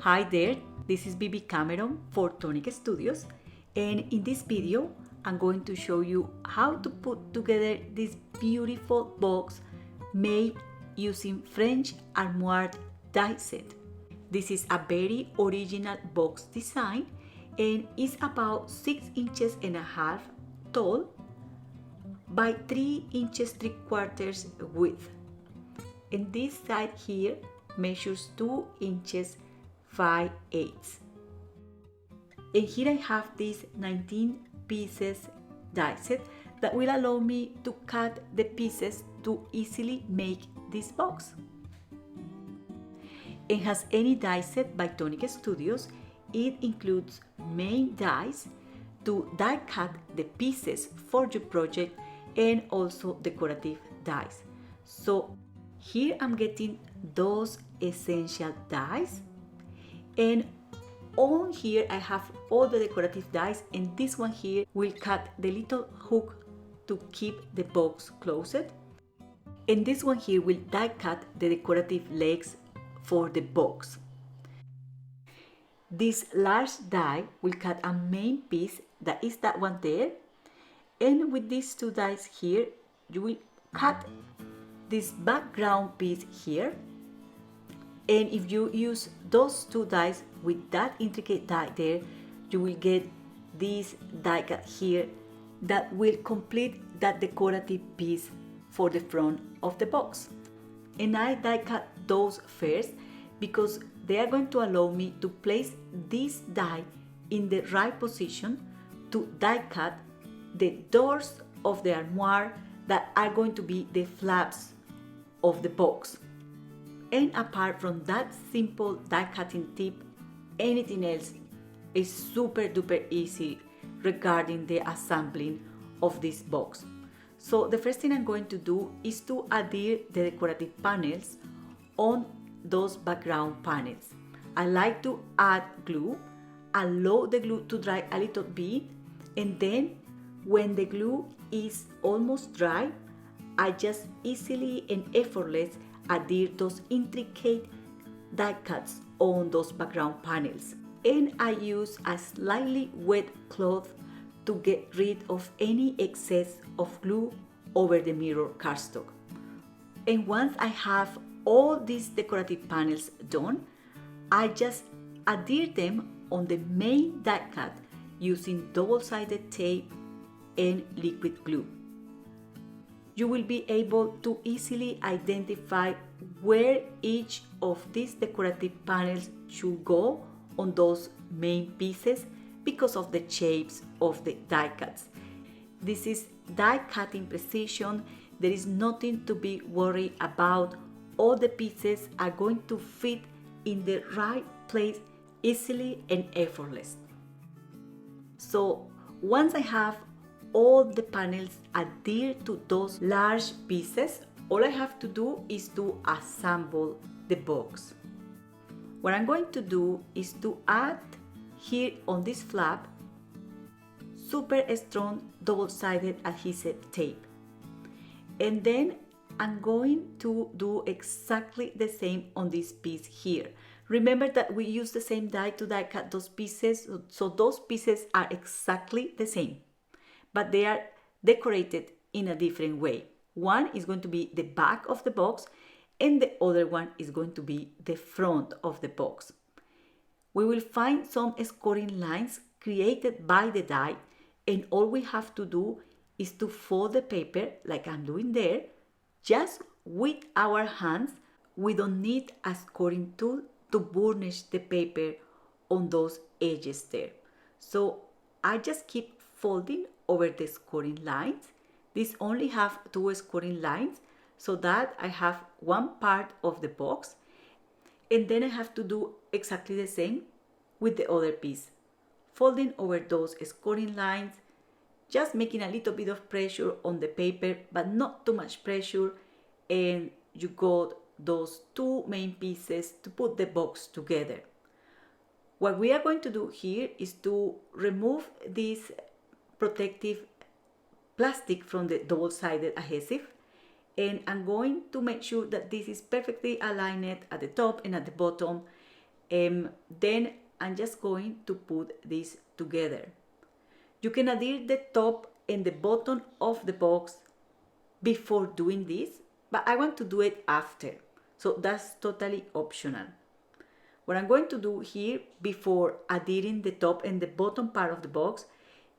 Hi there, this is Bibi Cameron for Tonic Studios, and in this video I'm going to show you how to put together this beautiful box made using French Armoire die set. This is a very original box design and is about 6 inches and a half tall by 3 inches 3/4 width. And this side here measures 2 inches 5/8. And here I have this 19 pieces die set that will allow me to cut the pieces to easily make this box. And as any die set by Tonic Studios, it includes main dies to die cut the pieces for your project and also decorative dies. So here I'm getting those essential dies, and on here I have all the decorative dies, and this one here will cut the little hook to keep the box closed, and this one here will die cut the decorative legs for the box. This large die will cut a main piece, that is that one there, and with these two dies here you will cut this background piece here. And if you use those two dies with that intricate die there, you will get this die cut here that will complete that decorative piece for the front of the box. And I die cut those first because they are going to allow me to place this die in the right position to die cut the doors of the armoire that are going to be the flaps of the box. And apart from that simple die cutting tip, anything else is super duper easy regarding the assembling of this box. So the first thing I'm going to do is to adhere the decorative panels on those background panels. I like to add glue, allow the glue to dry a little bit, and then when the glue is almost dry, I just easily and effortless adhere those intricate die cuts on those background panels. And I use a slightly wet cloth to get rid of any excess of glue over the mirror cardstock. And once I have all these decorative panels done, I just adhere them on the main die cut using double-sided tape and liquid glue. You will be able to easily identify where each of these decorative panels should go on those main pieces because of the shapes of the die cuts. This is die cutting precision. There is nothing to be worried about. All the pieces are going to fit in the right place easily and effortless. So once I have all the panels adhere to those large pieces, all I have to do is to assemble the box. What I'm going to do is to add here on this flap super strong double-sided adhesive tape, and then I'm going to do exactly the same on this piece here. Remember that we use the same die to die cut those pieces, so those pieces are exactly the same, but they are decorated in a different way. One is going to be the back of the box, and the other one is going to be the front of the box. We will find some scoring lines created by the die, and all we have to do is to fold the paper like I'm doing there, just with our hands. We don't need a scoring tool to burnish the paper on those edges there. So I just keep folding over the scoring lines. These only have 2 scoring lines, so that I have one part of the box, and then I have to do exactly the same with the other piece, folding over those scoring lines, just making a little bit of pressure on the paper, but not too much pressure, and you got those 2 main pieces to put the box together. What we are going to do here is to remove this protective plastic from the double-sided adhesive, and I'm going to make sure that this is perfectly aligned at the top and at the bottom, Then I'm just going to put this together. You can adhere the top and the bottom of the box before doing this, but I want to do it after, so that's totally optional. What I'm going to do here before adhering the top and the bottom part of the box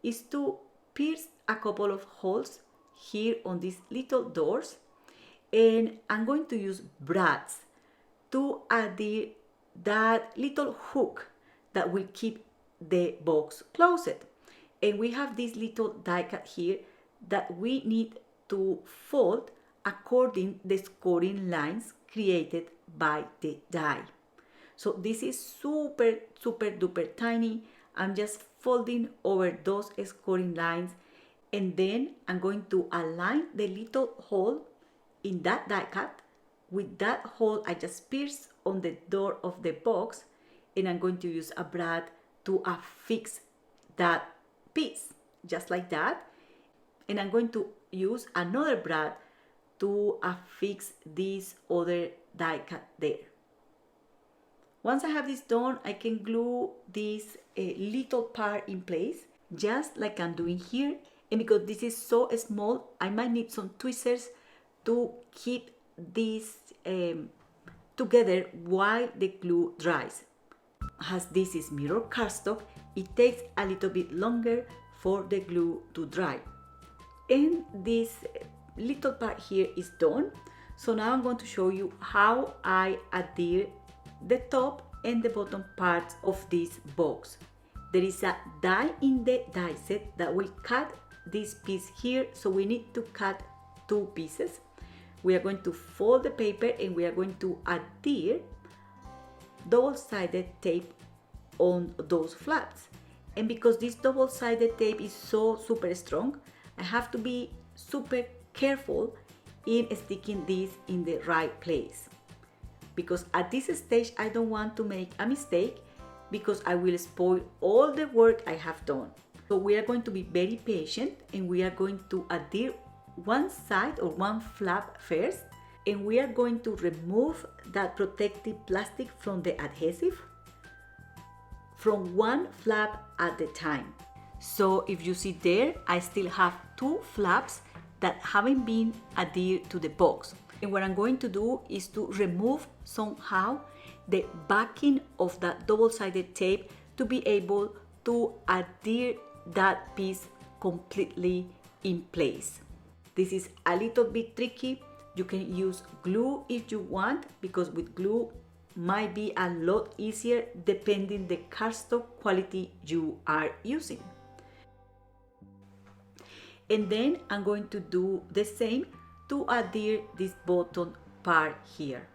is to pierce a couple of holes here on these little doors, and I'm going to use brads to adhere that little hook that will keep the box closed. And we have this little die cut here that we need to fold according the scoring lines created by the die. So this is super duper tiny. I'm just folding over those scoring lines, and then I'm going to align the little hole in that die cut with that hole I just pierced on the door of the box, and I'm going to use a brad to affix that piece just like that, and I'm going to use another brad to affix this other die cut there. Once I have this done, I can glue this little part in place, just like I'm doing here. And because this is so small, I might need some tweezers to keep this together while the glue dries. As this is mirror cardstock, it takes a little bit longer for the glue to dry. And this little part here is done. So now I'm going to show you how I adhere the top and the bottom parts of this box. There is a die in the die set that will cut this piece here, so we need to cut two pieces. We are going to fold the paper and we are going to adhere double-sided tape on those flaps. And because this double-sided tape is so super strong, I have to be super careful in sticking this in the right place. Because at this stage I don't want to make a mistake, because I will spoil all the work I have done. So we are going to be very patient, and we are going to adhere one side or one flap first, and we are going to remove that protective plastic from the adhesive from one flap at a time. So if you see there, I still have two flaps that haven't been adhered to the box. And what I'm going to do is to remove somehow the backing of that double-sided tape to be able to adhere that piece completely in place. This is a little bit tricky. You can use glue if you want, because with glue might be a lot easier depending the cardstock quality you are using. And then I'm going to do the same to adhere this bottom part here.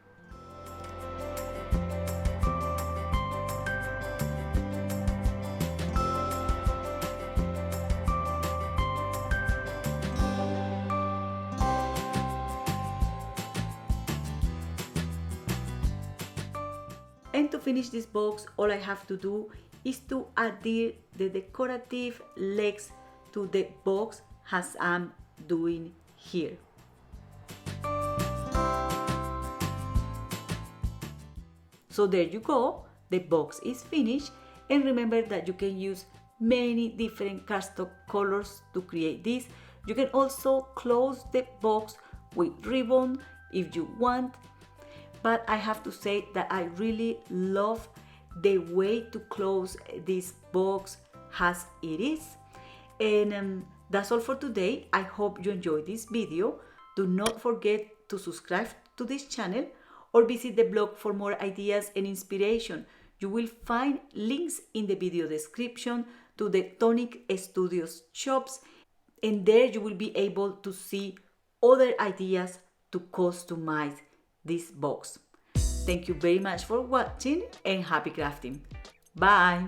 And to finish this box, all I have to do is to adhere the decorative legs to the box as I'm doing here. So there you go, the box is finished, and remember that you can use many different cardstock colors to create this. You can also close the box with ribbon if you want, but I have to say that I really love the way to close this box as it is. And that's all for today. I hope you enjoyed this video. Do not forget to subscribe to this channel or visit the blog for more ideas and inspiration. You will find links in the video description to the Tonic Studios shops, and there you will be able to see other ideas to customize this box. Thank you very much for watching, and happy crafting. Bye!